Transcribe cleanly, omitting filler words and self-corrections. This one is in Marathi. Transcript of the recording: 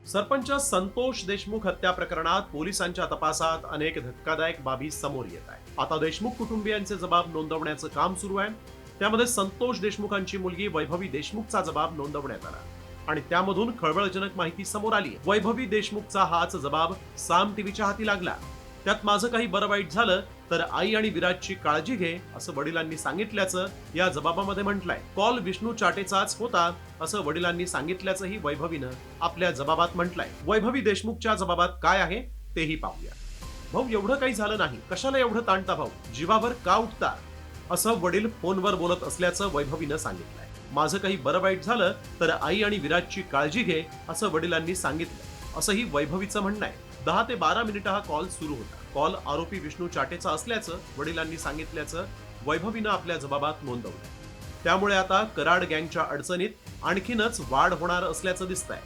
सरपंच संतोष देशमुख हत्या प्रकरणात पोलिसांच्या तपासात अनेक धक्कादायक बाबी समोर येत आहेत. आता देशमुख कुटुंबियांचे जबाब नोंदवण्याचं काम सुरू आहे. त्यामध्ये संतोष देशमुखांची मुलगी वैभवी देशमुखचा जबाब नोंदवण्यात आला आणि त्यामधून खळबळजनक माहिती समोर आली. वैभवी देशमुखचा हाच जबाब साम टीव्हीच्या हाती लागला. त्यात माझं काही बरं वाईट झालं तर आई आणि विराजची काळजी घे असं वडिलांनी सांगितल्याचं या जबाबामध्ये म्हटलंय. कॉल विष्णू चाटेचाच होता असं वडिलांनी सांगितल्याचंही वैभवीनं आपल्या जबाबात म्हटलंय. वैभवी देशमुखच्या जबाबात काय आहे तेही पाहूया. भाऊ, एवढं काही झालं नाही, कशाला एवढं ताणता भाऊ, जीवावर का उठता, असं वडील फोनवर बोलत असल्याचं वैभवीनं सांगितलंय. माझं काही बरं वाईट झालं तर आई आणि विराजची काळजी घे असं वडिलांनी सांगितलं असंही वैभवीचं म्हणणं आहे. 10 ते 12 मिनिटं हा कॉल सुरू होता. कॉल आरोपी विष्णू चाटेचा असल्याचं वडिलांनी सांगितल्याचं वैभवीनं आपल्या जबाबात नोंदवलं. त्यामुळे आता कराड गँगच्या अडचणीत आणखीनच वाढ होणार असल्याचं दिसतंय.